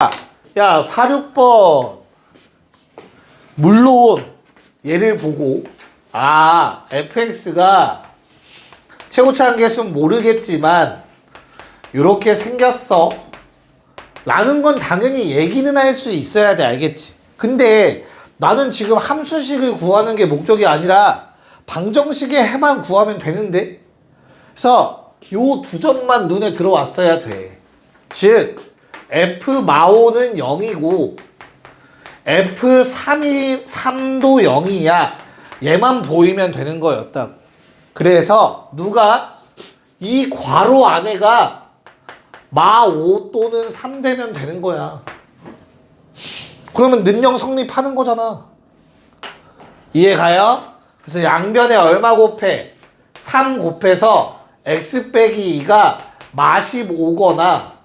야, 46번. 물론 얘를 보고 fx가 최고차 한계수는 모르겠지만 요렇게 생겼어 라는 건 당연히 얘기는 할 수 있어야 돼. 알겠지? 근데 나는 지금 함수식을 구하는 게 목적이 아니라 방정식의 해만 구하면 되는데, 그래서 요 두 점만 눈에 들어왔어야 돼. 즉 F마오는 0이고 F3도 0이야. 얘만 보이면 되는 거였다고. 그래서 누가 이 괄호 안에가 마5 또는 3 되면 되는 거야. 그러면 능령 성립하는 거잖아. 이해 가요? 그래서 양변에 얼마 곱해? 3 곱해서 x 빼기 2가 마15거나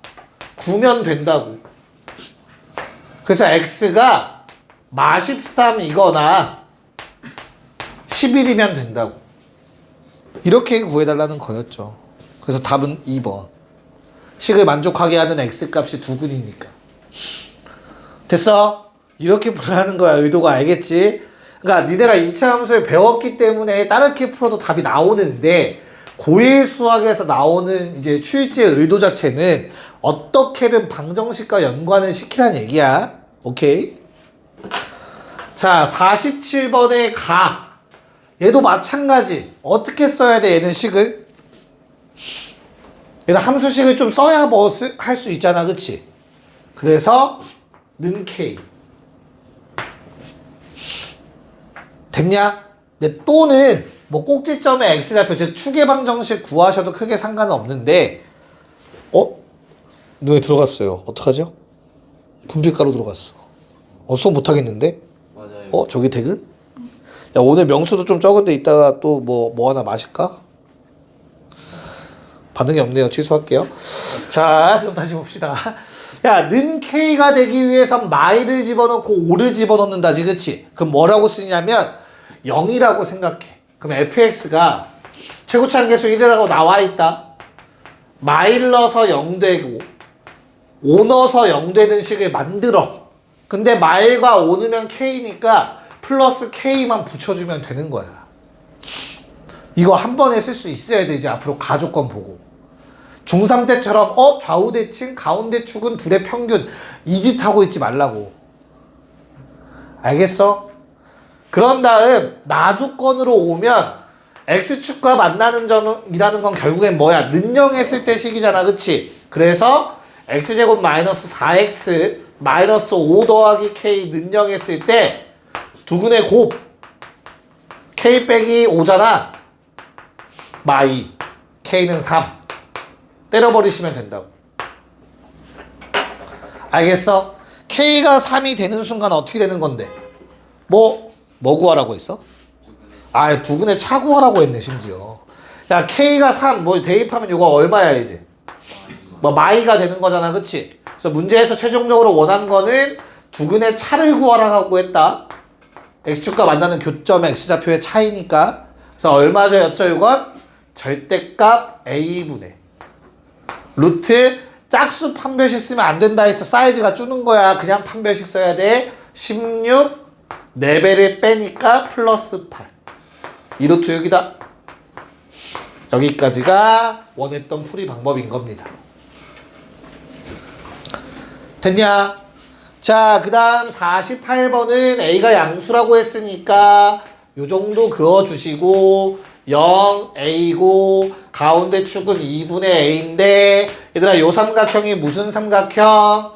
9면 된다고. 그래서 x가 마13이거나 11이면 된다고. 이렇게 구해달라는 거였죠. 그래서 답은 2번. 식을 만족하게 하는 x값이 두근이니까. 됐어? 이렇게 풀라는 거야. 의도가. 알겠지? 그러니까 니네가 2차 함수를 배웠기 때문에 따르게 풀어도 답이 나오는데, 고1 수학에서 나오는 이제 출제의 의도 자체는 어떻게든 방정식과 연관을 시키라는 얘기야. 오케이? 자, 47번의 가. 얘도 마찬가지. 어떻게 써야 돼, 얘는 식을? 얘는 함수식을 좀 써야 뭐 할 수 있잖아. 그치? 그래서 는 K. 됐냐? 근데 또는 뭐 꼭지점에 x좌표, 즉 추계 방정식 구하셔도 크게 상관은 없는데, 눈에 들어갔어요. 어떡하죠? 분필가루 들어갔어. 수업 못하겠는데? 맞아요. 저기 퇴근? 야, 오늘 명수도 좀 적은데 이따가 또 뭐 하나 마실까? 반응이 없네요. 취소할게요. 자, 그럼 다시 봅시다. 야, 는 K가 되기 위해선 마이를 집어넣고 5를 집어넣는다지, 그치? 그럼 뭐라고 쓰냐면 0이라고 생각해. 그럼 fx가 최고차 한계수 1이라고 나와있다. 마이를 넣어서 0 되고 5 넣어서 0 되는 식을 만들어. 근데 마일과 5 넣으면 K니까 플러스 K만 붙여주면 되는 거야. 이거 한 번에 쓸 수 있어야 되지. 앞으로 가조건 보고. 중3 때처럼 좌우 대칭, 가운데 축은 둘의 평균 이 짓 하고 있지 말라고. 알겠어? 그런 다음 나조건으로 오면 x축과 만나는 점이라는 건 결국엔 뭐야? 는영했을 때 식이잖아. 그치? 그래서 x제곱 마이너스 4x 마이너스 5 더하기 k 는영했을 때 두근의 곱 k 빼기 5잖아. 마2 k는 3 때려버리시면 된다고. 알겠어? k가 3이 되는 순간 어떻게 되는 건데? 뭐 구하라고 했어? 두근의 차 구하라고 했네. 심지어. 야, k가 3 뭐 대입하면 이거 얼마야 이제? 마이가 되는 거잖아. 그치? 그래서 문제에서 최종적으로 원한 거는 두근의 차를 구하라고 했다. x축과 만나는 교점 x좌표의 차이니까. 그래서 얼마죠였죠 이건? 절대값 a분의 루트 짝수 판별식 쓰면 안 된다 했어. 사이즈가 주는 거야. 그냥 판별식 써야 돼. 16 4배를 빼니까 플러스 8. 2루트 6이다. 여기까지가 원했던 풀이 방법인 겁니다. 됐냐? 자, 그 다음 48번은 A가 양수라고 했으니까 요 정도 그어주시고 0, A고 가운데 축은 2분의 A인데, 얘들아 요 삼각형이 무슨 삼각형?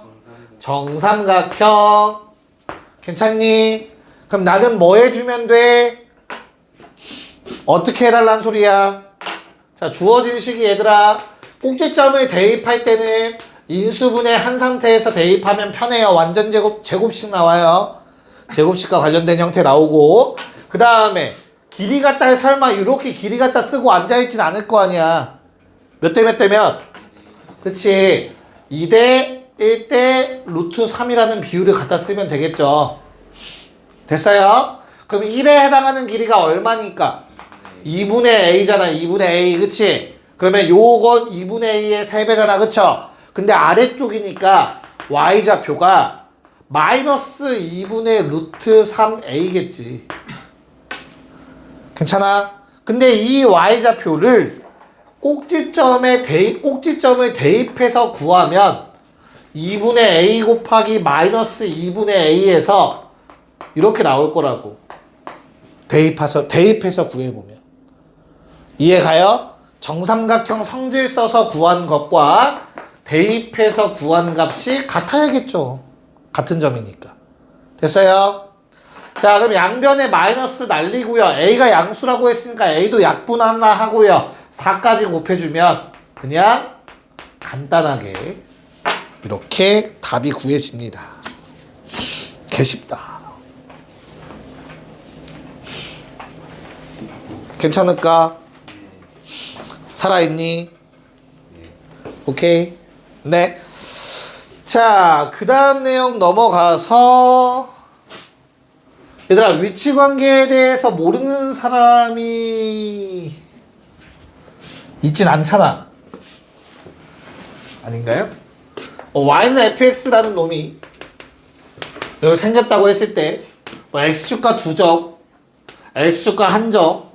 정삼각형. 괜찮니? 그럼 나는 뭐 해주면 돼? 어떻게 해달란 소리야? 자, 주어진 식이 얘들아 꼭지점을 대입할 때는 인수분해 한 상태에서 대입하면 편해요. 완전 제곱식 나와요. 제곱식과 관련된 형태 나오고, 그 다음에 길이 갖다 설마 이렇게 길이 갖다 쓰고 앉아있진 않을 거 아니야. 몇 대 몇 대면? 그치. 2대 1대 루트 3이라는 비율을 갖다 쓰면 되겠죠. 됐어요? 그럼 1에 해당하는 길이가 얼마니까? 2분의 A잖아. 2분의 A. 그치? 그러면 요건 2분의 A의 3배잖아. 그쵸? 근데 아래쪽이니까 y좌표가 마이너스 2분의 루트 3a겠지. 괜찮아? 근데 이 y좌표를 꼭지점을 대입해서 구하면 2분의 a 곱하기 마이너스 2분의 a에서 이렇게 나올 거라고. 대입해서 구해보면. 이해가요? 정삼각형 성질 써서 구한 것과 대입해서 구한 값이 같아야겠죠. 같은 점이니까. 됐어요? 자, 그럼 양변에 마이너스 날리고요. a가 양수라고 했으니까 a도 약분하나 하고요. 4까지 곱해주면 그냥 간단하게 이렇게 답이 구해집니다. 개쉽다. 괜찮을까? 살아있니? 오케이. 네. 자, 그 다음 내용 넘어가서 얘들아, 위치관계에 대해서 모르는 사람이 있진 않잖아. 아닌가요? y는 fx라는 놈이 여기 생겼다고 했을 때 x축과 2점, x축과 1점,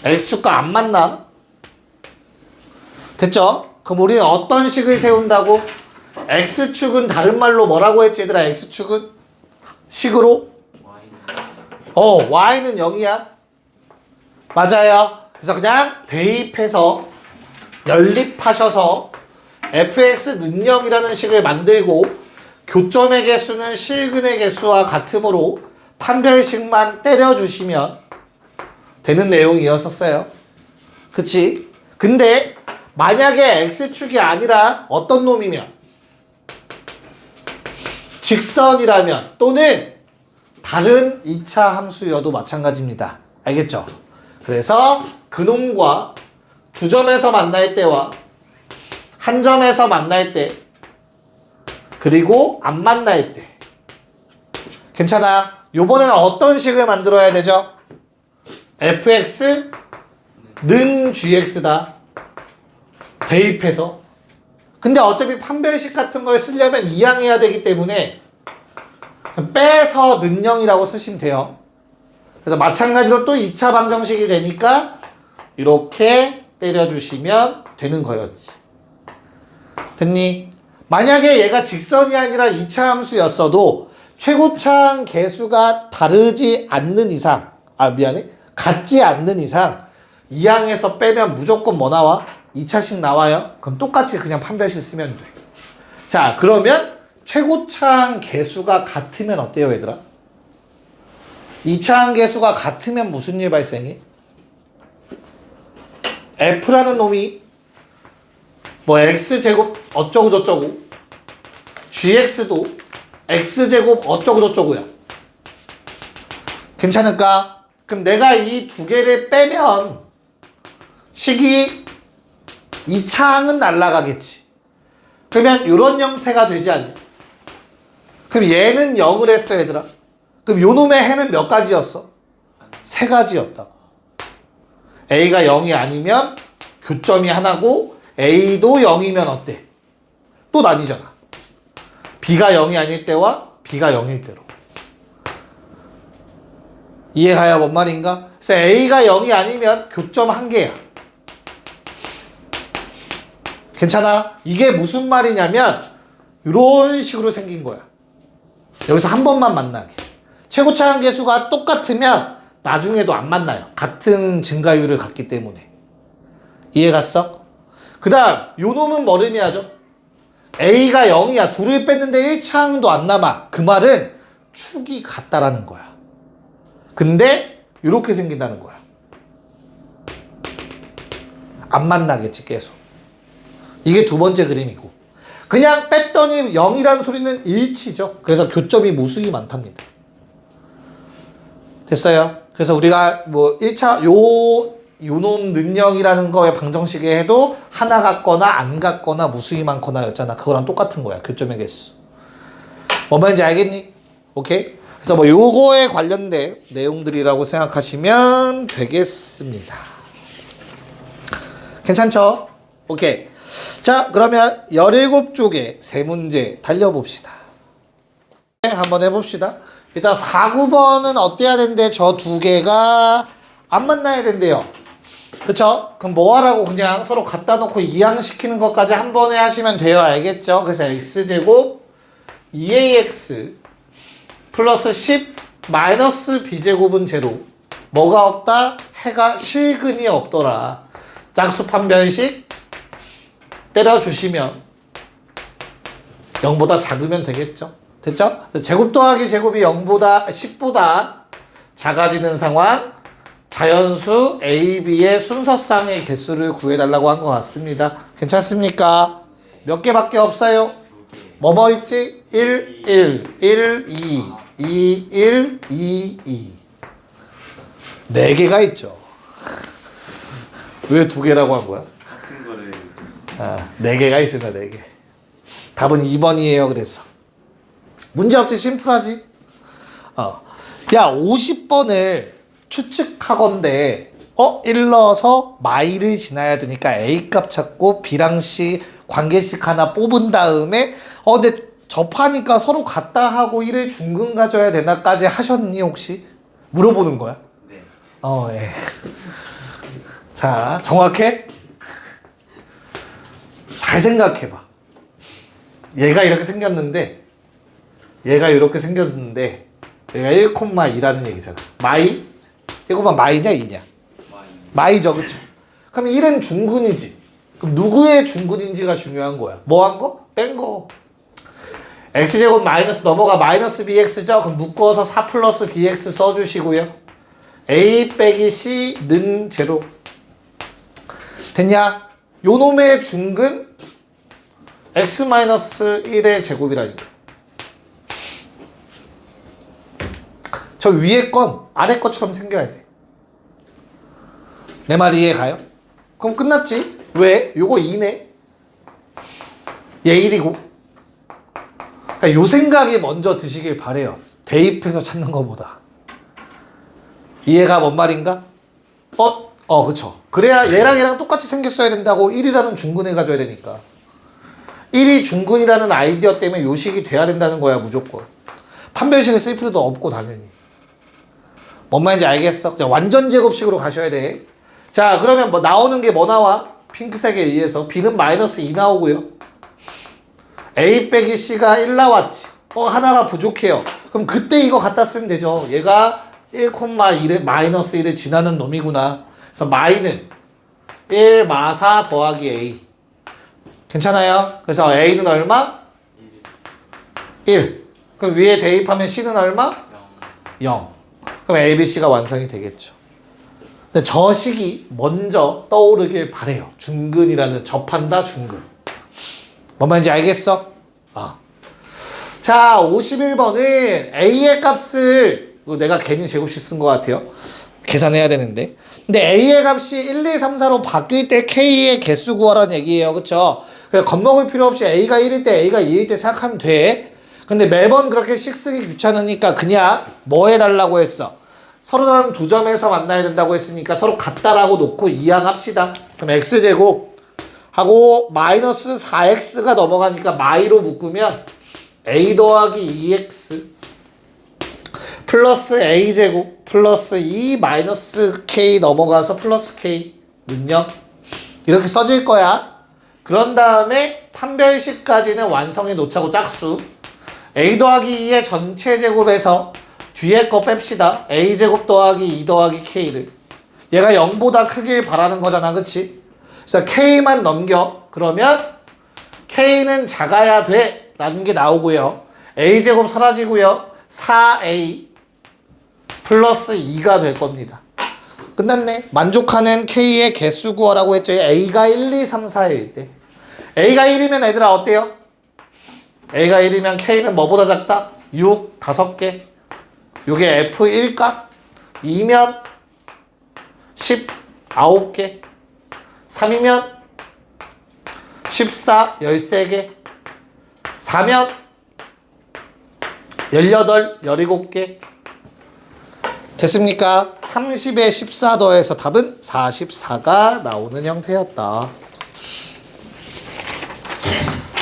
x축과 안 만나? 됐죠? 그럼 우리는 어떤 식을 세운다고? x축은 다른 말로 뭐라고 했지 얘들아? x축은? 식으로? y는 0이야. 맞아요. 그래서 그냥 대입해서 연립하셔서 fx 능력이라는 식을 만들고 교점의 개수는 실근의 개수와 같으므로 판별식만 때려주시면 되는 내용이었었어요. 그치? 근데 만약에 x축이 아니라 어떤 놈이면 직선이라면 또는 다른 2차 함수여도 마찬가지입니다. 알겠죠? 그래서 그놈과 두 점에서 만날 때와 한 점에서 만날 때 그리고 안 만날 때 괜찮아? 요번에는 어떤 식을 만들어야 되죠? fx 는 gx다. 대입해서. 근데 어차피 판별식 같은 걸 쓰려면 이항해야 되기 때문에 빼서 는 0이라고 쓰시면 돼요. 그래서 마찬가지로 또 2차 방정식이 되니까 이렇게 때려주시면 되는 거였지. 됐니? 만약에 얘가 직선이 아니라 2차 함수였어도 최고차항 개수가 다르지 않는 이상, 같지 않는 이상 이항에서 빼면 무조건 뭐 나와? 2차식 나와요. 그럼 똑같이 그냥 판별식 쓰면 돼. 자, 그러면 최고차항 개수가 같으면 어때요, 얘들아? 2차항 개수가 같으면 무슨 일 발생해? f라는 놈이 뭐 x제곱 어쩌고 저쩌고 gx도 x제곱 어쩌고 저쩌고야. 괜찮을까? 그럼 내가 이 두 개를 빼면 식이 2차항은 날라가겠지. 그러면 이런 형태가 되지 않냐? 그럼 얘는 0을 했어, 얘들아. 그럼 요 놈의 해는 몇 가지였어? 3가지였다고. A가 0이 아니면 교점이 하나고 A도 0이면 어때? 또 나뉘잖아. B가 0이 아닐 때와 B가 0일 때로. 이해가요? 뭔 말인가? 그래서 A가 0이 아니면 교점 1개야. 괜찮아? 이게 무슨 말이냐면 이런 식으로 생긴 거야. 여기서 한 번만 만나게. 최고차항 개수가 똑같으면 나중에도 안 만나요. 같은 증가율을 갖기 때문에. 이해 갔어? 그 다음 요 놈은 뭘 의미하죠? A가 0이야. 둘을 뺐는데 1차항도 안 남아. 그 말은 축이 같다라는 거야. 근데 이렇게 생긴다는 거야. 안 만나겠지 계속. 이게 두 번째 그림이고. 그냥 뺐더니 0이라는 소리는 일치죠. 그래서 교점이 무수히 많답니다. 됐어요? 그래서 우리가 뭐 1차 요놈 능력이라는 거에 방정식에 해도 하나 같거나 안 같거나 무수히 많거나 였잖아. 그거랑 똑같은 거야. 교점의 개수. 뭔 말인지 알겠니? 오케이? 그래서 뭐 요거에 관련된 내용들이라고 생각하시면 되겠습니다. 괜찮죠? 오케이. 자, 그러면 17쪽에 세 문제 달려봅시다. 네, 한번 해봅시다. 일단 4, 9번은 어때야 된대? 저 두 개가 안 만나야 된대요. 그쵸? 그럼 뭐 하라고 그냥 서로 갖다 놓고 이항시키는 것까지 한 번에 하시면 돼요. 알겠죠? 그래서 x제곱 2ax 플러스 10 마이너스 b제곱은 제로. 뭐가 없다? 해가 실근이 없더라. 짝수 판별식 때려주시면 0보다 작으면 되겠죠? 됐죠? 제곱 더하기 제곱이 0보다 10보다 작아지는 상황, 자연수 A, B의 순서상의 개수를 구해달라고 한 것 같습니다. 괜찮습니까? 몇 개밖에 없어요? 뭐뭐 있지? 1, 1, 1, 2, 2, 1, 2, 2. 4개가 있죠. 왜 2개라고 한 거야? 같은 거를 4개가 있습니다. 4개. 답은 2번이에요. 그래서 문제 없지? 심플하지? 야, 50번을 추측하건대 일러서 마이를 지나야 되니까 A값 찾고 B랑 C 관계식 하나 뽑은 다음에 근데 접하니까 서로 같다 하고 1을 중근 가져야 되나까지 하셨니 혹시? 물어보는 거야. 네. 예. 자, 정확해? 잘 생각해봐. 얘가 이렇게 생겼는데 얘가 이렇게 생겼는데 얘가 1,2라는 얘기잖아. 마이? 이거만 마이냐 2냐? 마이죠, 그쵸? 그럼 1은 중근이지. 그럼 누구의 중근인지가 중요한 거야. 뭐 한 거? 뺀 거. x제곱 마이너스 넘어가 마이너스 bx죠? 그럼 묶어서 4 플러스 bx 써주시고요. a 빼기 c는 제로. 됐냐? 요 놈의 중근 x 마이너스 1의 제곱이라니까. 저 위에 건 아래 것처럼 생겨야 돼. 내 말 이해 가요? 그럼 끝났지? 왜? 요거 2네. 얘 1이고. 그러니까 요 생각이 먼저 드시길 바래요. 대입해서 찾는 것보다. 이해가 뭔 말인가? 그쵸. 그래야 얘랑 얘랑 똑같이 생겼어야 된다고 1이라는 중근을 가져야 되니까. 1이 중근이라는 아이디어 때문에 요식이 돼야 된다는 거야, 무조건. 판별식을 쓸 필요도 없고, 당연히. 뭔 말인지 알겠어? 그냥 완전 제곱식으로 가셔야 돼. 자, 그러면 뭐 나오는 게 뭐 나와? 핑크색에 의해서 B는 마이너스 2 나오고요. A 빼기 C가 1 나왔지. 하나가 부족해요. 그럼 그때 이거 갖다 쓰면 되죠. 얘가 1,1을 마이너스 1을 지나는 놈이구나. 그래서 마이는 1 마4 더하기 A. 괜찮아요? 그래서 A는 얼마? 1. 그럼 위에 대입하면 C는 얼마? 0. 그럼 A, B, C가 완성이 되겠죠. 근데 저 식이 먼저 떠오르길 바래요. 중근이라는 접한다 중근. 뭔 말인지 알겠어? 자, 51번은 A의 값을 내가 괜히 제곱식 쓴 것 같아요. 계산해야 되는데. 근데 A의 값이 1, 2, 3, 4로 바뀔 때 K의 개수 구하라는 얘기예요. 그쵸? 그래서 겁먹을 필요 없이 A가 1일 때 A가 2일 때 생각하면 돼. 근데 매번 그렇게 식 쓰기 귀찮으니까 그냥 뭐 해달라고 했어? 서로 다른 두 점에서 만나야 된다고 했으니까 서로 같다라고 놓고 이항합시다. 그럼 x제곱 하고 마이너스 4x가 넘어가니까 마이로 묶으면 a 더하기 2x 플러스 a제곱 플러스 2 마이너스 k 넘어가서 플러스 k는요. 이렇게 써질 거야. 그런 다음에 판별식까지는 완성해 놓자고 짝수 a 더하기 2의 전체 제곱에서 뒤에 거 뺍시다. a제곱 더하기 2 더하기 k를. 얘가 0보다 크길 바라는 거잖아. 그치? 그래서 k만 넘겨. 그러면 k는 작아야 돼. 라는 게 나오고요. a제곱 사라지고요. 4a 플러스 2가 될 겁니다. 끝났네. 만족하는 k의 개수 구하라고 했죠. a가 1, 2, 3, 4일 때. a가 1이면 얘들아 어때요? a가 1이면 k는 뭐보다 작다? 6, 5개. 요게 F1 값 2면 10, 9개 3이면 14, 13개 4면 18, 17개 됐습니까? 30에 14 더해서 답은 44가 나오는 형태였다.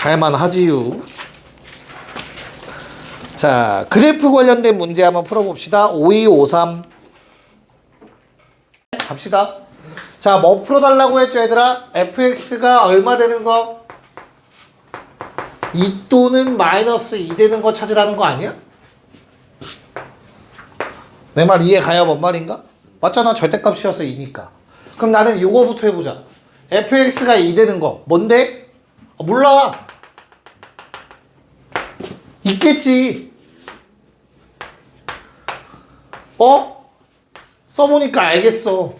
할만하지요. 자, 그래프 관련된 문제 한번 풀어봅시다. 5253 갑시다. 자, 뭐 풀어달라고 했죠, 얘들아? fx가 얼마 되는 거? 2 또는 마이너스 2 되는 거 찾으라는 거 아니야? 내 말 이해 가요? 뭔 말인가? 맞잖아, 절대값이어서 2니까. 그럼 나는 요거부터 해보자. fx가 2 되는 거 뭔데? 몰라. 있겠지. 써보니까 알겠어.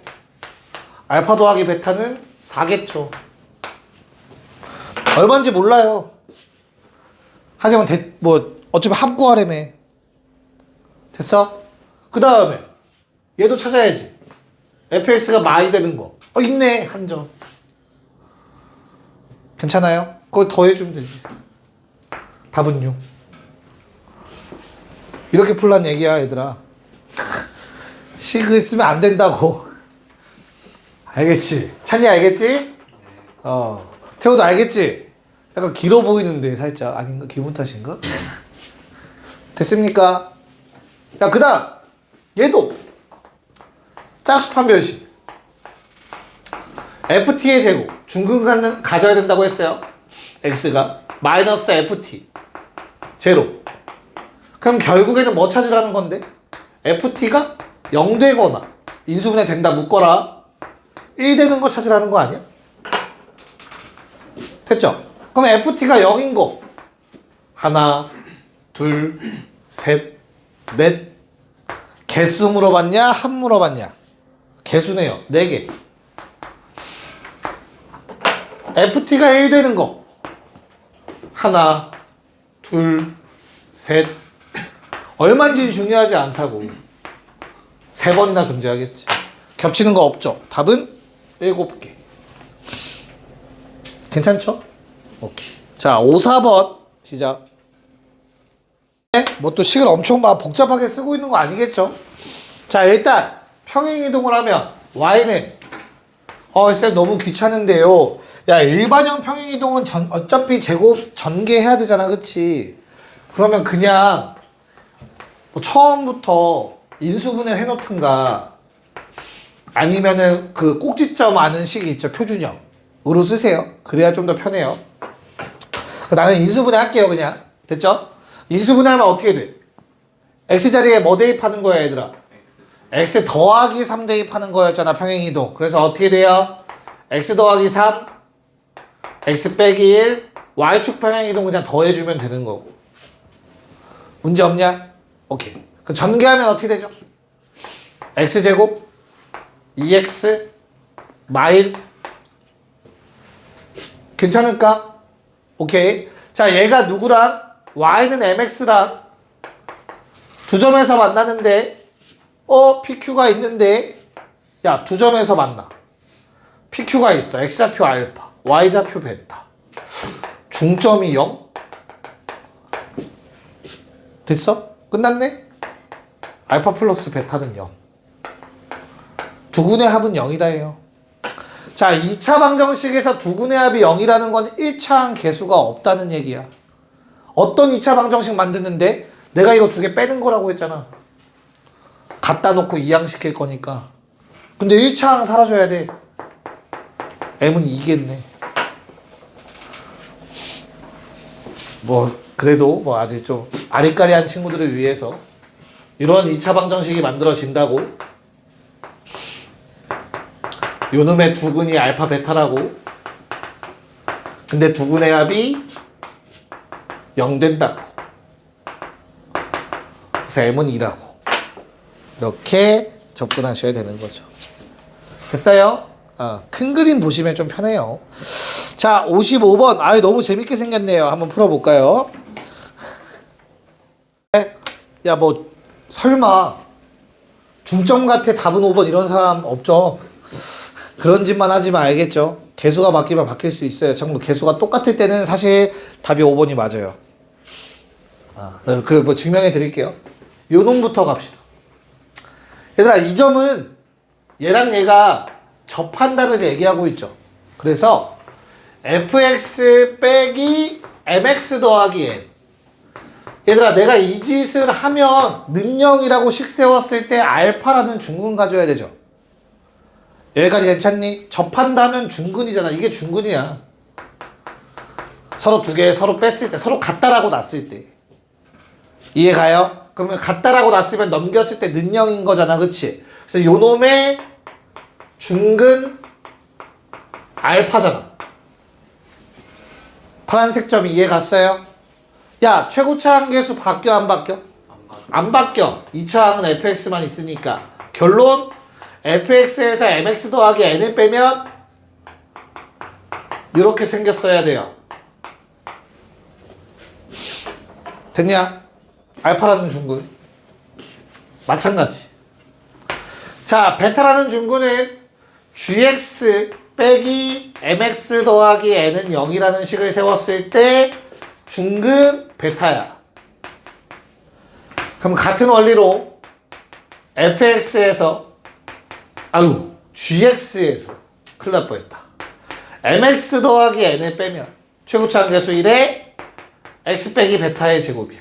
알파 더하기 베타는 4겠죠. 얼마인지 몰라요. 하지만 어차피 합구하래매. 됐어? 그 다음에 얘도 찾아야지. fx가 많이 되는 거. 있네. 한 점. 괜찮아요? 그거 더해주면 되지. 답은 6. 이렇게 풀란 얘기야, 얘들아. 식을 쓰면 안 된다고. 알겠지? 찬이 알겠지? 태호도 알겠지? 약간 길어 보이는데 살짝 아닌가? 기분 탓인가? 됐습니까? 야, 그 다음 얘도 짝수판 변식 ft의 제곱 중근간은 가져야 된다고 했어요. x가 마이너스 ft 제로. 그럼 결국에는 뭐 찾으라는 건데? ft가 0 되거나 인수분해 된다 묶어라 1 되는 거 찾으라는 거 아니야? 됐죠? 그럼 ft가 0인 거 하나 둘 셋 넷 개수 물어봤냐? 합 물어봤냐? 개수네요. 4개. ft가 1 되는 거 하나 둘 셋 얼마인지 중요하지 않다고. 3번이나 존재하겠지. 겹치는 거 없죠. 답은 7개. 괜찮죠? 오케이. 자, 5, 4번 시작. 뭐 또 식을 엄청 막 복잡하게 쓰고 있는 거 아니겠죠? 자, 일단 평행이동을 하면 y는 쌤 너무 귀찮은데요. 야, 일반형 평행이동은 어차피 제곱 전개해야 되잖아, 그치? 그러면 그냥 뭐 처음부터 인수분해 해놓든가 아니면은 그 꼭지점 아는 식이 있죠, 표준형으로 쓰세요. 그래야 좀 더 편해요. 나는 인수분해 할게요, 그냥. 됐죠? 인수분해하면 어떻게 돼? x자리에 뭐 대입하는 거야, 얘들아? x 더하기 3 대입하는 거였잖아, 평행이동. 그래서 어떻게 돼요? x 더하기 3 x 빼기 1 y축 평행이동 그냥 더해주면 되는 거고. 문제 없냐? 오케이. 그럼 전개하면 어떻게 되죠? x제곱 2x 마일 괜찮을까? 오케이. 자, 얘가 누구랑? y는 mx랑 두 점에서 만나는데 pq가 있는데 야, 두 점에서 만나. pq가 있어. x좌표 알파 y좌표 베타 중점이 0? 됐어? 끝났네? 알파 플러스 베타는 0. 두근의 합은 0이다 해요. 자, 2차 방정식에서 두근의 합이 0이라는 건 1차항 개수가 없다는 얘기야. 어떤 2차 방정식 만드는데 내가 이거 2개 빼는 거라고 했잖아. 갖다 놓고 이항시킬 거니까. 근데 1차항 사라져야 돼. m은 2겠네. 뭐 그래도 뭐 아직 좀 아리까리한 친구들을 위해서 이런 2차 방정식이 만들어진다고. 요놈의 두근이 알파 베타라고. 근데 두근의 합이 0 된다고. 그래서 m은 2라고. 이렇게 접근하셔야 되는 거죠. 됐어요? 큰 그림 보시면 좀 편해요. 자, 55번. 아유, 너무 재밌게 생겼네요. 한번 풀어볼까요? 야, 뭐 설마 중점 같아 답은 5번 이런 사람 없죠? 그런 짓만 하지만 알겠죠? 개수가 바뀌면 바뀔 수 있어요. 참고로 개수가 똑같을 때는 사실 답이 5번이 맞아요. 그 뭐 증명해 드릴게요. 요 놈부터 갑시다. 얘들아, 이 점은 얘랑 얘가 접한다를 얘기하고 있죠. 그래서 fx 빼기 mx 더하기 n. 얘들아 내가 이 짓을 하면 는영이라고 식 세웠을 때 알파라는 중근 가져야 되죠. 여기까지 괜찮니? 접한다면 중근이잖아. 이게 중근이야. 서로 두 개 서로 뺐을 때 서로 같다라고 놨을 때 이해 가요? 그러면 같다라고 놨으면 넘겼을 때 는영인 거잖아. 그치? 그래서 요 놈의 중근 알파잖아. 파란색 점이 이해 갔어요? 야 최고차 한계수 바뀌어 안 바뀌어? 안 바뀌어. 2차항은 fx만 있으니까 결론 fx에서 mx 더하기 n을 빼면 이렇게 생겼어야 돼요. 됐냐? 알파라는 중근 마찬가지. 자 베타라는 중근은 gx 빼기 mx 더하기 n은 0이라는 식을 세웠을 때 중근 베타야. 그럼 같은 원리로 fx에서 gx에서 큰일 날 뻔했다. mx 더하기 n을 빼면 최고차 한계수 1에 x 빼기 베타의 제곱이야.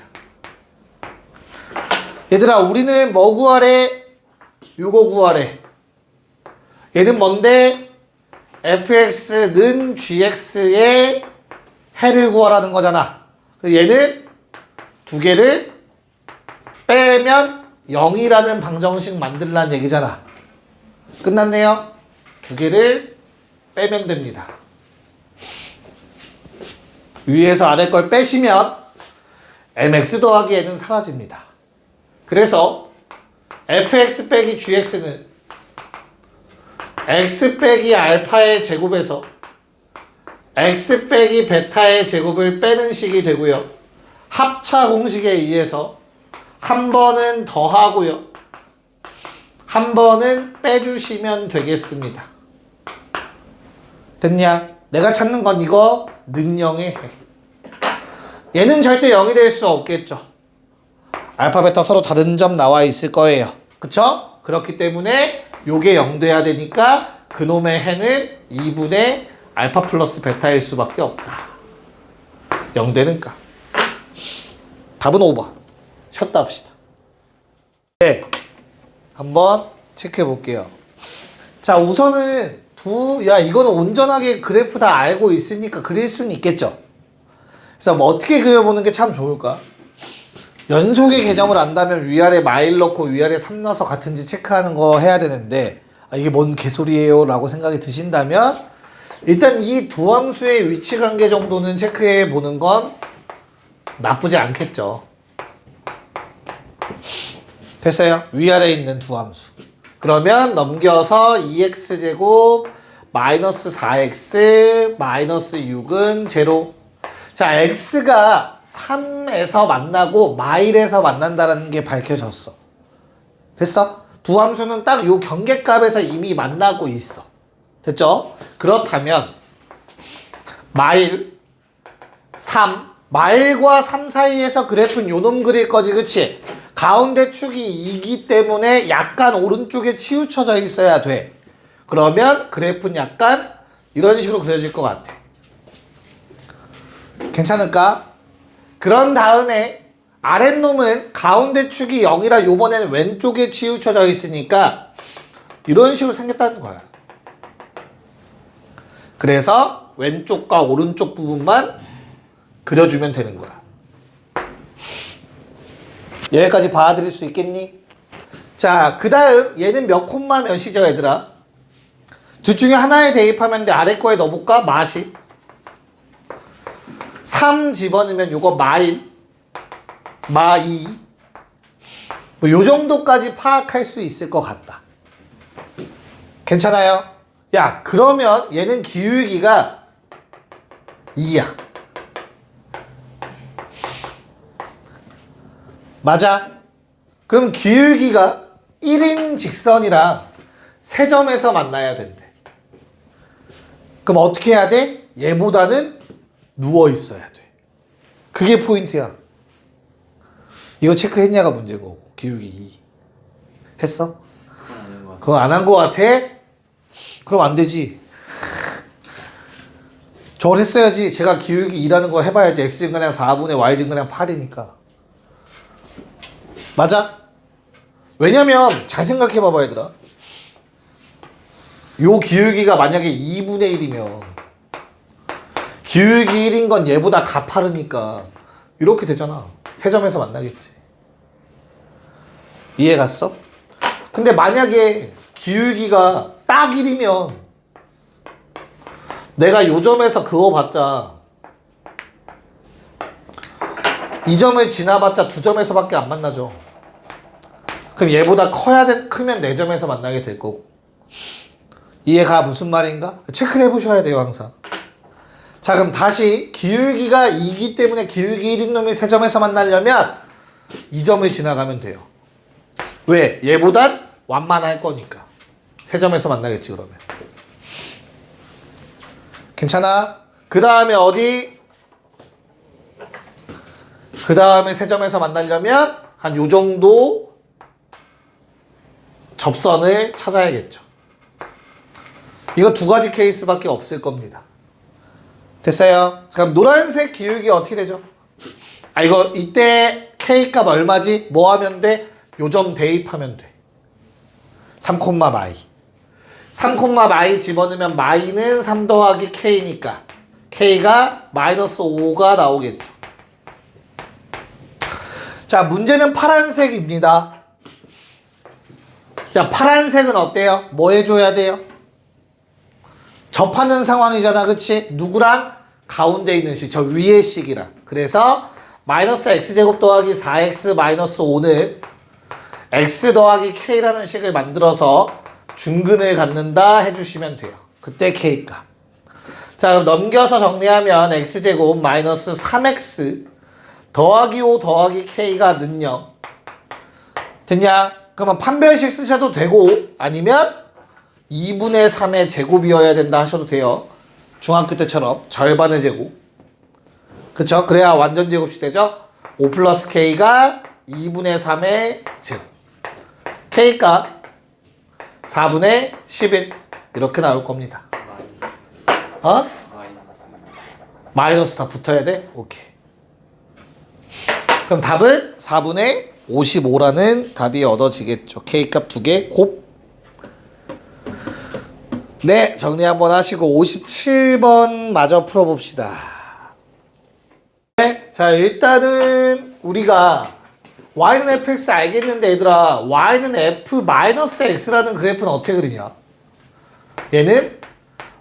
얘들아 우리는 뭐 구하래? 요거 구하래. 얘는 뭔데? fx는 gx의 해를 구하라는 거잖아. 얘는 두 개를 빼면 0이라는 방정식 만들라는 얘기잖아. 끝났네요. 두 개를 빼면 됩니다. 위에서 아래 걸 빼시면 mx 더하기 n은 사라집니다. 그래서 fx 빼기 gx는 x 빼기 알파의 제곱에서 x 빼기 베타의 제곱을 빼는 식이 되고요. 합차 공식에 의해서 한 번은 더하고요. 한 번은 빼주시면 되겠습니다. 됐냐? 내가 찾는 건 이거 는영의 해. 얘는 절대 0이 될 수 없겠죠. 알파 베타 서로 다른 점 나와 있을 거예요. 그쵸? 그렇기 때문에 요게 0 돼야 되니까 그놈의 해는 2분의 알파 플러스 베타일 수밖에 없다. 0 되는 값. 답은 5번. 쉬었다 합시다. 네. 한번 체크해 볼게요. 자, 우선은 이거는 온전하게 그래프 다 알고 있으니까 그릴 수는 있겠죠. 그래서 뭐 어떻게 그려보는 게 참 좋을까? 연속의 개념을 안다면 위아래 마일 넣고 위아래 3 넣어서 같은지 체크하는 거 해야 되는데 이게 뭔 개소리예요 라고 생각이 드신다면 일단 이 두 함수의 위치 관계 정도는 체크해 보는 건 나쁘지 않겠죠. 됐어요? 위아래에 있는 두 함수. 그러면 넘겨서 2x제곱 마이너스 4x 마이너스 6은 제로. 자, x가 3에서 만나고 마일에서 만난다라는 게 밝혀졌어. 됐어? 두 함수는 딱 요 경계값에서 이미 만나고 있어. 됐죠? 그렇다면 마일 3 마일과 3 사이에서 그래프는 요놈 그릴 거지, 그치? 가운데 축이 2기 때문에 약간 오른쪽에 치우쳐져 있어야 돼. 그러면 그래프는 약간 이런 식으로 그려질 것 같아. 괜찮을까? 그런 다음에 아랫놈은 가운데 축이 0이라 요번에는 왼쪽에 치우쳐져 있으니까 이런 식으로 생겼다는 거야. 그래서 왼쪽과 오른쪽 부분만 그려주면 되는 거야. 여기까지 봐드릴 수 있겠니? 자, 그 다음 얘는 몇 콤마 몇이죠, 얘들아? 둘 중에 하나에 대입하면 돼. 아래 거에 넣어볼까? 마십. 3 집어넣으면 요거 마일, 마2. 뭐 요 정도까지 파악할 수 있을 것 같다. 괜찮아요? 야, 그러면 얘는 기울기가 2야. 맞아? 그럼 기울기가 1인 직선이랑 세 점에서 만나야 된대. 그럼 어떻게 해야 돼? 얘보다는 누워 있어야 돼. 그게 포인트야. 이거 체크했냐가 문제인 거고. 기울기 2. 했어? 그거 안 한 거 같아? 그럼 안 되지. 저걸 했어야지. 제가 기울기 2라는 거 해봐야지. x증가량 4분의 y증가량 8이니까. 맞아? 왜냐면 잘 생각해봐봐 얘들아. 요 기울기가 만약에 2분의 1이면 기울기 1인 건 얘보다 가파르니까 이렇게 되잖아. 세 점에서 만나겠지. 이해 갔어? 근데 만약에 기울기가 딱 1이면 내가 요 점에서 그어봤자 이 점을 지나봤자 두 점에서밖에 안 만나죠. 그럼 얘보다 크면 네 점에서 만나게 될 거고. 이해가 무슨 말인가? 체크를 해보셔야 돼요 항상. 자 그럼 다시 기울기가 2기 때문에 기울기 1인 놈이 세 점에서 만나려면 이 점을 지나가면 돼요. 왜? 얘보단 완만할 거니까. 세 점에서 만나겠지 그러면. 괜찮아? 그 다음에 어디? 그 다음에 세 점에서 만나려면 한 요 정도 접선을 찾아야겠죠. 이거 두 가지 케이스밖에 없을 겁니다. 됐어요? 그럼 노란색 기울기 어떻게 되죠? 아 이거 이때 K값 얼마지? 뭐 하면 돼? 요점 대입하면 돼. 3,마이 3,마이 집어넣으면 마이는 3 더하기 K니까 K가 마이너스 5가 나오겠죠. 자 문제는 파란색입니다. 자 파란색은 어때요? 뭐 해줘야 돼요? 접하는 상황이잖아 그치? 누구랑? 가운데 있는 식, 저 위의 식이랑. 그래서 마이너스 x제곱 더하기 4x 마이너스 5는 x 더하기 k라는 식을 만들어서 중근을 갖는다 해주시면 돼요. 그때 k값. 자 그럼 넘겨서 정리하면 x제곱 마이너스 3x 더하기 5 더하기 k가 는 0. 됐냐? 그러면 판별식 쓰셔도 되고 아니면 2분의 3의 제곱이어야 된다 하셔도 돼요. 중학교 때처럼 절반의 제곱. 그쵸? 그래야 완전 제곱식 되죠? 5 플러스 k가 2분의 3의 제곱. k가 4분의 11 이렇게 나올 겁니다. 어? 마이너스 다 붙어야 돼? 오케이. 그럼 답은 4분의 55라는 답이 얻어지겠죠. k값 2개 곱. 네, 정리 한번 하시고 57번 마저 풀어봅시다. 네, 자 일단은 우리가 y는 fx 알겠는데 얘들아 y는 f-x라는 그래프는 어떻게 그리냐? 얘는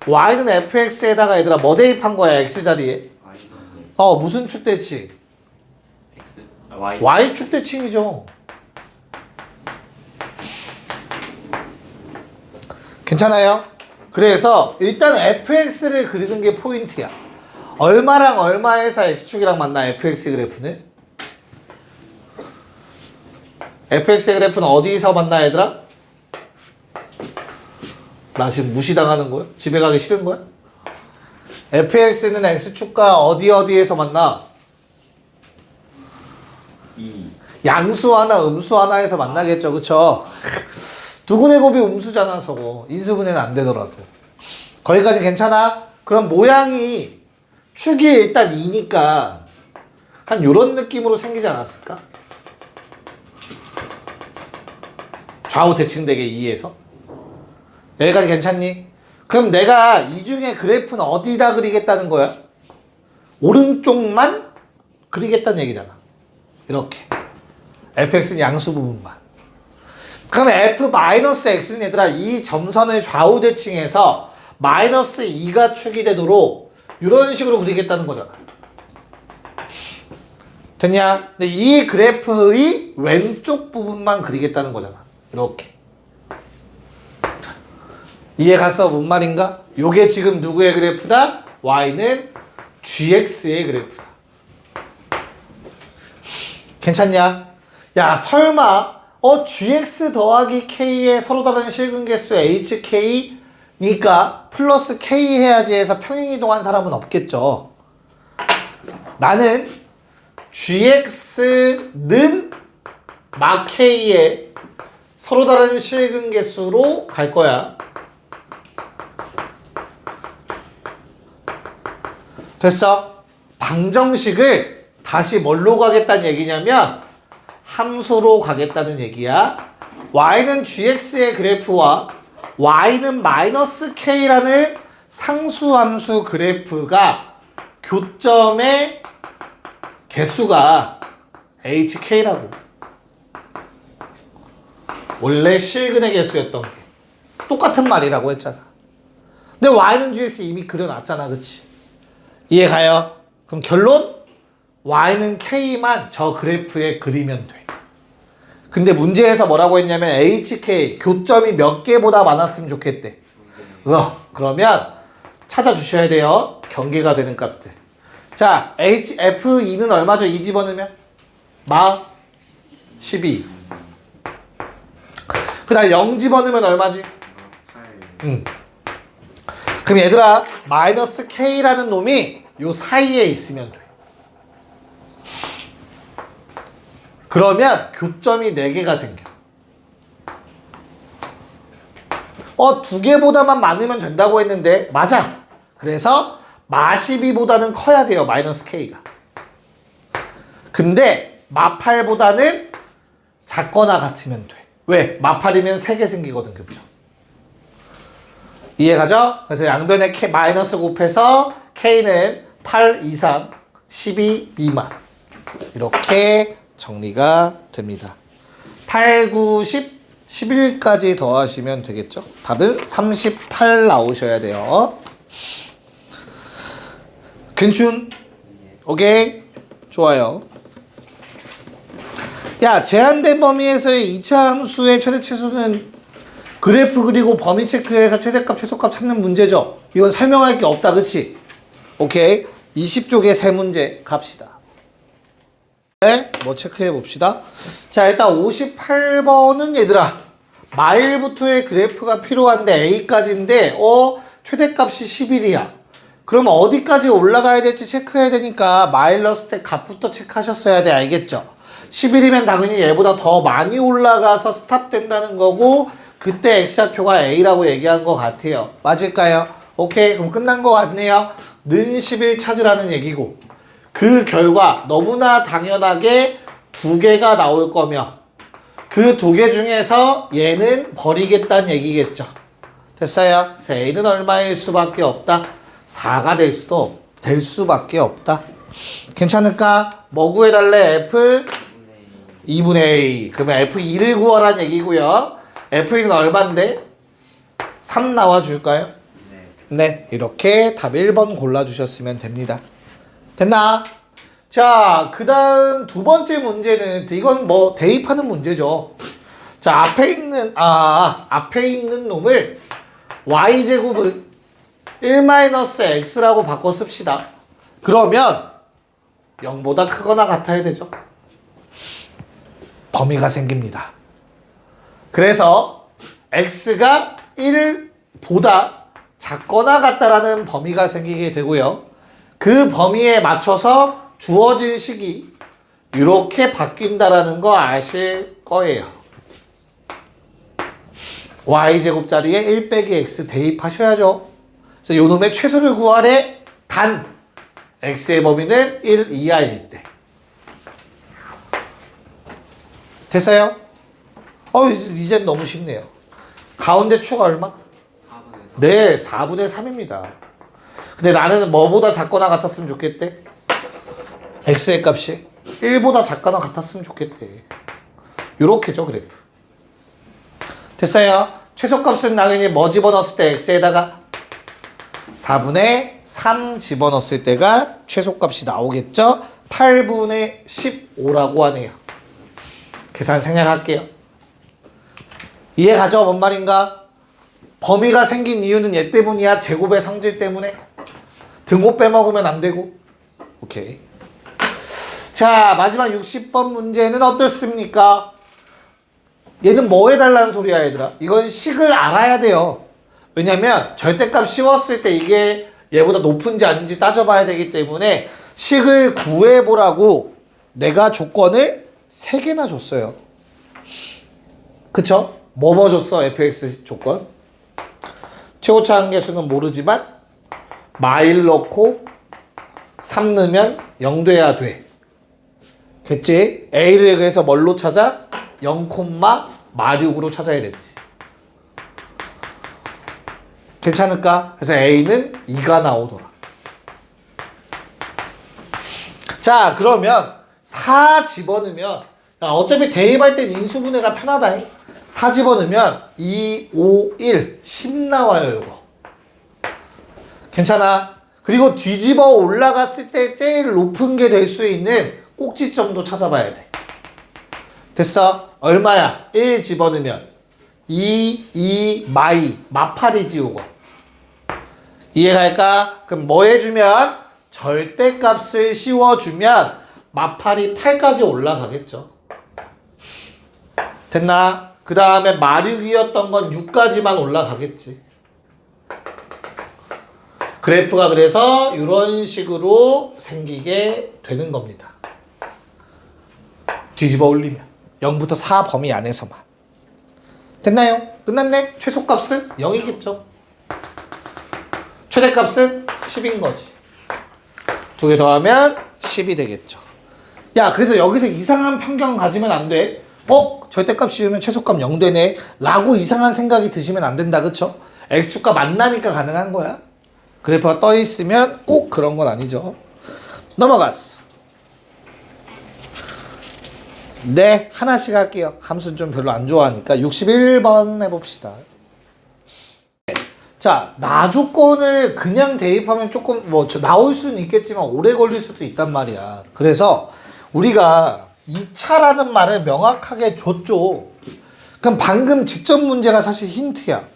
y는 fx에다가 얘들아 뭐 대입한 거야 x자리에? 무슨 축대칭? y 축대칭이죠. 괜찮아요? 그래서 일단 fx를 그리는 게 포인트야. 얼마랑 얼마에서 x축이랑 만나 fx 그래프는? fx의 그래프는 어디서 만나 얘들아? 나 지금 무시당하는 거야? 집에 가기 싫은 거야? fx는 x축과 어디에서 만나? 양수 하나 음수 하나에서 만나겠죠 그쵸? 두근의 곱이 음수잖아 저거. 인수분해는 안 되더라도. 거기까지 괜찮아? 그럼 모양이 축이 일단 2니까 한 요런 느낌으로 생기지 않았을까? 좌우 대칭되게 2에서. 여기까지 괜찮니? 그럼 내가 이 중에 그래프는 어디다 그리겠다는 거야? 오른쪽만 그리겠다는 얘기잖아. 이렇게. fx는 양수 부분만. 그러면 f-x는 얘들아 이 점선을 좌우 대칭해서 마이너스 2가 축이 되도록 이런 식으로 그리겠다는 거잖아. 됐냐? 근데 이 그래프의 왼쪽 부분만 그리겠다는 거잖아. 이렇게. 이해 갔어? 뭔 말인가? 요게 지금 누구의 그래프다? y는 gx의 그래프다. 괜찮냐? 야 설마 gx 더하기 k의 서로 다른 실근계수 hk니까 플러스 k 해야지 해서 평행이동한 사람은 없겠죠. 나는 gx는 마 k의 서로 다른 실근계수로 갈 거야. 됐어? 방정식을 다시 뭘로 가겠다는 얘기냐면 함수로 가겠다는 얘기야. y는 gx의 그래프와 y는 마이너스 k라는 상수함수 그래프가 교점의 개수가 hk라고. 원래 실근의 개수였던 게 똑같은 말이라고 했잖아. 근데 y는 gx 이미 그려놨잖아, 그치? 이해가요? 그럼 결론? y는 k만 저 그래프에 그리면 돼. 근데 문제에서 뭐라고 했냐면 hk 교점이 몇 개보다 많았으면 좋겠대. 그러면 찾아주셔야 돼요. 경계가 되는 값들. 자, f2는 얼마죠? 2 집어넣으면? 12. 그 다음 0 집어넣으면 얼마지? 그럼 얘들아, 마이너스 k라는 놈이 요 사이에 있으면 돼. 그러면 교점이 4개가 생겨. 2개보다만 많으면 된다고 했는데 맞아. 그래서 마12보다는 커야 돼요. 마이너스 k가. 근데 마8보다는 작거나 같으면 돼. 왜? 마8이면 3개 생기거든, 교점. 이해가죠? 그래서 양변에 k 마이너스 곱해서 k는 8 이상 12 미만 이렇게 정리가 됩니다. 8, 9, 10, 11까지 더하시면 되겠죠? 답은 38 나오셔야 돼요. 괜춘? 오케이? 좋아요. 야, 제한된 범위에서의 2차 함수의 최대 최소는 그래프 그리고 범위 체크해서 최대값 최소값 찾는 문제죠. 이건 설명할 게 없다, 그치? 오케이. 20쪽의 세 문제 갑시다. 네, 뭐 체크해 봅시다. 자, 일단 58번은 얘들아 마일부터의 그래프가 필요한데 A까지인데 최대값이 11이야. 그럼 어디까지 올라가야 될지 체크해야 되니까 마일러스 때 값부터 체크하셨어야 돼. 알겠죠? 11이면 당연히 얘보다 더 많이 올라가서 스탑된다는 거고 그때 X좌표가 A라고 얘기한 것 같아요. 맞을까요? 오케이, 그럼 끝난 것 같네요. 는 11 찾으라는 얘기고 그 결과 너무나 당연하게 2개가 나올 거며 그 2개 중에서 얘는 버리겠다는 얘기겠죠. 됐어요? 그래서 A는 얼마일 수밖에 없다? 4가 될 수밖에 없다. 괜찮을까? 뭐 구해달래? F 2분의 A. 그러면 F2를 구하라는 얘기고요. F2는 얼만데? 3 나와줄까요? 네. 이렇게 답 1번 골라주셨으면 됩니다. 됐나? 자, 그 다음 두 번째 문제는 이건 뭐 대입하는 문제죠. 자, 앞에 있는 놈을 y제곱은 1-x라고 바꿔 씁시다. 그러면 0보다 크거나 같아야 되죠. 범위가 생깁니다. 그래서 x가 1보다 작거나 같다라는 범위가 생기게 되고요. 그 범위에 맞춰서 주어진 식이 이렇게 바뀐다라는 거 아실 거예요. y제곱 자리에 1 빼기 x 대입하셔야죠. 그래서 요 놈의 최소를 구하래. 단 x의 범위는 1 이하일 때. 됐어요? 이젠 너무 쉽네요. 가운데 추가 얼마? 4분의 3. 네, 4분의 3입니다. 근데 나는 뭐보다 작거나 같았으면 좋겠대? x의 값이 1보다 작거나 같았으면 좋겠대. 요렇게죠, 그래프. 됐어요? 최소값은 당연히 뭐 집어넣었을 때 x에다가 4분의 3 집어넣었을 때가 최소값이 나오겠죠? 8분의 15라고 하네요. 계산 생략할게요. 이해가죠? 뭔 말인가? 범위가 생긴 이유는 얘 때문이야? 제곱의 성질 때문에? 등호 빼먹으면 안 되고. 오케이. 자, 마지막 60번 문제는 어떻습니까? 얘는 뭐 해달라는 소리야, 얘들아? 이건 식을 알아야 돼요. 왜냐면 절대값 씌웠을 때 이게 얘보다 높은지 아닌지 따져봐야 되기 때문에 식을 구해보라고 내가 조건을 3개나 줬어요. 그쵸? 뭐 줬어? fx 조건. 최고차 한계수는 모르지만 마일 넣고 3 넣으면 0 돼야 돼. 겠지? A를 그래서 뭘로 찾아? 0,46으로 찾아야 되지. 괜찮을까? 그래서 A는 2가 나오더라. 자, 그러면 4 집어넣으면, 어차피 대입할 땐 인수분해가 편하다. 4 집어넣으면 2, 5, 1, 10 나와요, 이거. 괜찮아? 그리고 뒤집어 올라갔을 때 제일 높은 게 될 수 있는 꼭지점도 찾아봐야 돼. 됐어? 얼마야? 1 집어넣으면 2, 마팔이지, 이거. 이해갈까? 그럼 뭐 해주면? 절대값을 씌워주면 마팔이 8까지 올라가겠죠. 됐나? 그 다음에 마륙이었던 건 6까지만 올라가겠지. 그래프가 그래서 이런 식으로 생기게 되는 겁니다. 뒤집어 올리면 0부터 4 범위 안에서만. 됐나요? 끝났네? 최소값은 0이겠죠. 최대값은 10인 거지. 두 개 더하면 10이 되겠죠. 야, 그래서 여기서 이상한 편견 가지면 안 돼. 절대값 씌우면 최소값 0 되네 라고 이상한 생각이 드시면 안 된다. 그쵸? x축과 만나니까 가능한 거야. 그래프가 떠 있으면 꼭 그런 건 아니죠. 넘어갔어. 네, 하나씩 할게요. 함수는 좀 별로 안 좋아하니까 61번 해봅시다. 자, 나 조건을 그냥 대입하면 조금 나올 수는 있겠지만 오래 걸릴 수도 있단 말이야. 그래서 우리가 2차라는 말을 명확하게 줬죠. 그럼 방금 직접 문제가 사실 힌트야.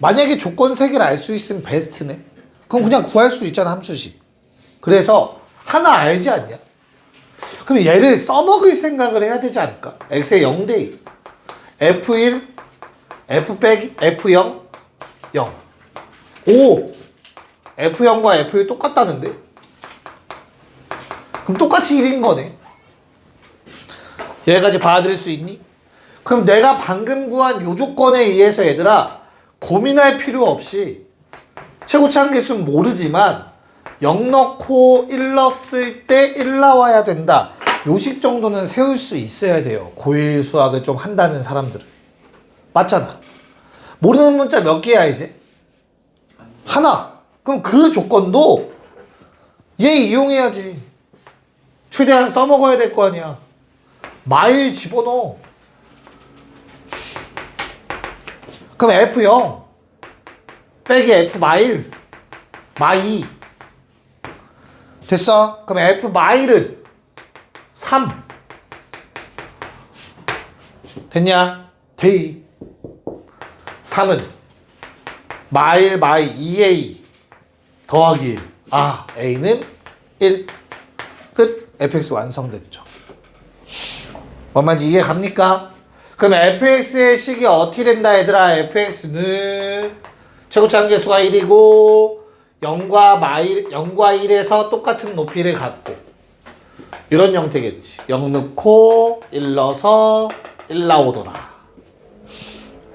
만약에 조건 3개를 알 수 있으면 베스트네. 그럼 그냥 구할 수 있잖아, 함수식. 그래서 하나 알지 않냐? 그럼 얘를 써먹을 생각을 해야 되지 않을까? x의 0대 1, f1, f0, 0. 오! f0과 f1 똑같다는데? 그럼 똑같이 1인 거네. 여기까지 받아들일 수 있니? 그럼 내가 방금 구한 요 조건에 의해서 얘들아 고민할 필요 없이 최고차항계수는 모르지만 0 넣고 1 넣었을 때 1 나와야 된다. 요식 정도는 세울 수 있어야 돼요. 고1 수학을 좀 한다는 사람들은. 맞잖아. 모르는 문자 몇 개야 이제? 하나. 그럼 그 조건도 얘 이용해야지. 최대한 써먹어야 될 거 아니야. 마일 집어넣어. 그럼 F0 빼기 F 마일 마이 됐어? 그럼 F 마일은 3 됐냐? 대이 3은 마일 마이 2A 더하기 1 A는 1 끝. fx 완성됐죠. 뭔 말인지 이해 갑니까? 그럼 fx의 식이 어떻게 된다 얘들아? fx는 최고차항계수가 1이고 0과 1에서 똑같은 높이를 갖고 이런 형태겠지. 0 넣고 1 넣어서 1 나오더라.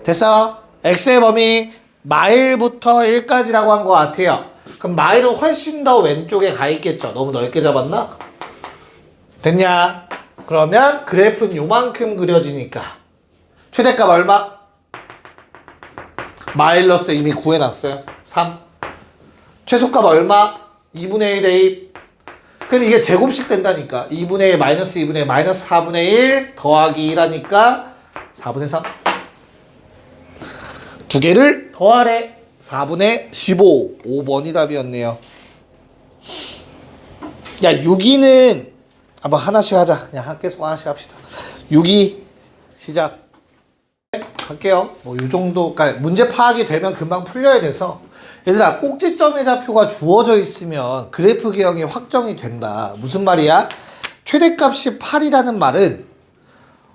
됐어? x의 범위 마일부터 1까지라고 한 것 같아요. 그럼 마일은 훨씬 더 왼쪽에 가 있겠죠. 너무 넓게 잡았나? 됐냐? 그러면 그래프는 요만큼 그려지니까 최대값 얼마? 마이너스 이미 구해놨어요. 3. 최소값 얼마? 2분의 1 대입. 그럼 이게 제곱식 된다니까. 2분의 1 마이너스 2분의 1 마이너스 4분의 1 더하기 1 하니까 4분의 3. 두 개를 더하래. 4분의 15. 5번이 답이었네요. 야, 6위는 한번 하나씩 하자. 그냥 계속 하나씩 합시다. 6위 시작. 갈게요. 요 정도, 그러니까 문제 파악이 되면 금방 풀려야 돼서. 얘들아, 꼭지점의 좌표가 주어져 있으면 그래프 개형이 확정이 된다. 무슨 말이야? 최대값이 8이라는 말은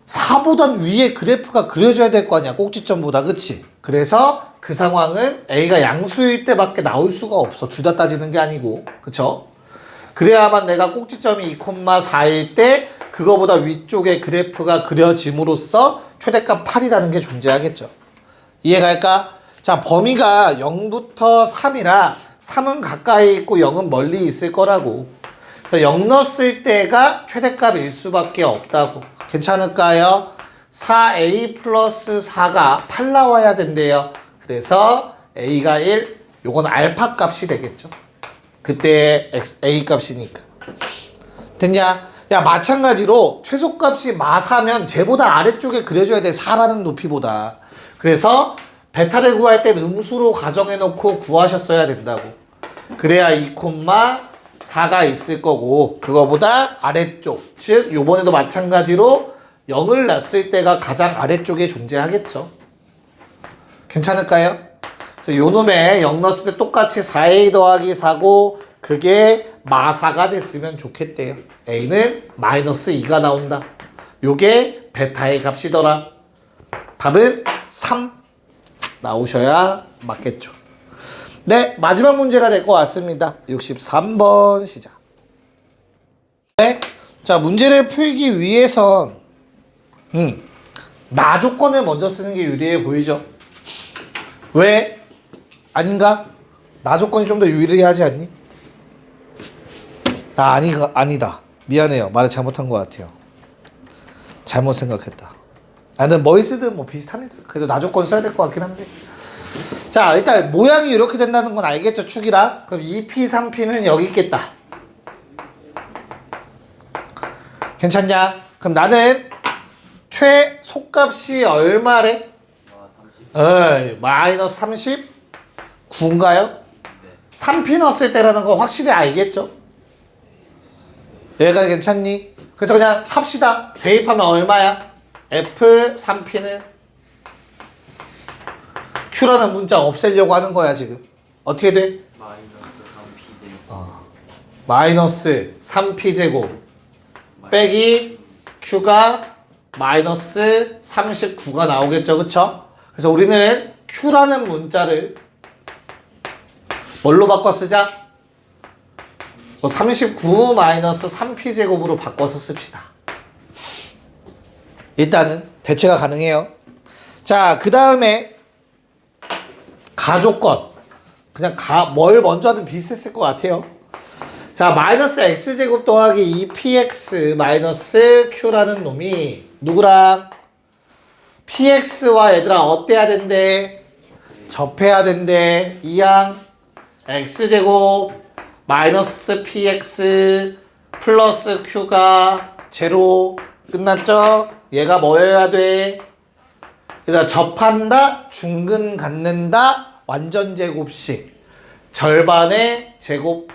4보단 위에 그래프가 그려져야 될 거 아니야. 꼭지점보다. 그치? 그래서 그 상황은 A가 양수일 때밖에 나올 수가 없어. 둘 다 따지는 게 아니고. 그쵸? 그래야만 내가 꼭지점이 2,4일 때 그거보다 위쪽에 그래프가 그려짐으로써 최대값 8이라는 게 존재하겠죠. 이해갈까? 자, 범위가 0부터 3이라 3은 가까이 있고 0은 멀리 있을 거라고. 그래서 0 넣었을 때가 최대값일 수밖에 없다고. 괜찮을까요? 4a 플러스 4가 8 나와야 된대요. 그래서 a가 1, 요건 알파 값이 되겠죠. 그때 a 값이니까. 됐냐? 야, 마찬가지로 최소값이 마사면 쟤보다 아래쪽에 그려줘야 돼. 4라는 높이보다. 그래서 베타를 구할 땐 음수로 가정해놓고 구하셨어야 된다고. 그래야 2,4가 있을 거고, 그거보다 아래쪽, 즉 요번에도 마찬가지로 0을 놨을 때가 가장 아래쪽에 존재하겠죠. 괜찮을까요? 그래서 요 놈에 0 넣었을 때 똑같이 4a 더하기 4고 그게 마사가 됐으면 좋겠대요. a는 마이너스 2가 나온다. 요게 베타의 값이더라. 답은 3 나오셔야 맞겠죠. 네, 마지막 문제가 될 것 같습니다. 63번 시작. 네, 자, 문제를 풀기 위해선 나 조건을 먼저 쓰는 게 유리해 보이죠? 왜? 아닌가? 나 조건이 좀 더 유리하지 않니? 아니다. 미안해요. 말을 잘못한 것 같아요. 잘못 생각했다. 근데 뭘 쓰든 뭐 비슷합니다. 그래도 나 조건 써야 될 것 같긴 한데. 자, 일단 모양이 이렇게 된다는 건 알겠죠? 축이라. 그럼 2p, 3p는 여기 있겠다. 괜찮냐? 그럼 나는 최소값이 얼마래? 마이너스 39인가요? 3p 넣었을 때라는 거 확실히 알겠죠? 얘가 괜찮니? 그래서 그냥 합시다. 대입하면 얼마야? f 3p는 q라는 문자 없애려고 하는 거야 지금. 어떻게 돼? 마이너스 3p 제곱 빼기 q가 마이너스 39가 나오겠죠, 그쵸? 그래서 우리는 q라는 문자를 뭘로 바꿔 쓰자? 39 마이너스 3p 제곱으로 바꿔서 씁시다. 일단은 대체가 가능해요. 자, 그 다음에 가조건. 그냥 뭘 먼저 하든 비슷했을 것 같아요. 자, 마이너스 x제곱 더하기 2px 마이너스 q라는 놈이 누구랑? px와 얘들아 어때야 된대? 접해야 된대. 이항 x제곱 마이너스 px 플러스 q가 제로. 끝났죠? 얘가 뭐여야 돼? 그러니까 접한다, 중근 갖는다, 완전 제곱식. 절반의 제곱이면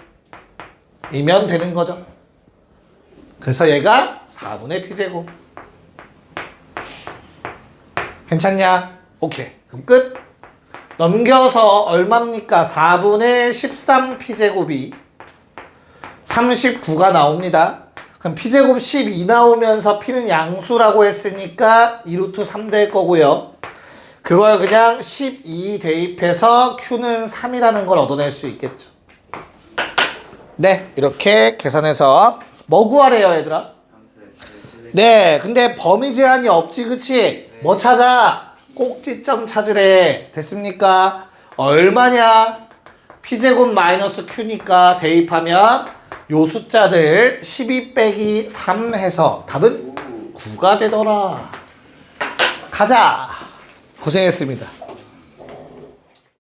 되는 거죠. 그래서 얘가 4분의 p제곱. 괜찮냐? 오케이. 그럼 끝. 넘겨서 얼마입니까? 4분의 13p제곱이 39가 나옵니다. 그럼 p제곱 12 나오면서 p는 양수라고 했으니까 2루트 3 될 거고요. 그걸 그냥 12 대입해서 q는 3이라는 걸 얻어낼 수 있겠죠. 네, 이렇게 계산해서 뭐 구하래요, 얘들아? 네, 근데 범위 제한이 없지, 그치? 뭐 찾아? 꼭지점 찾으래. 됐습니까? 얼마냐? p제곱 마이너스 q니까 대입하면 요 숫자들 12 빼기 3 해서 답은 9가 되더라. 가자. 고생했습니다.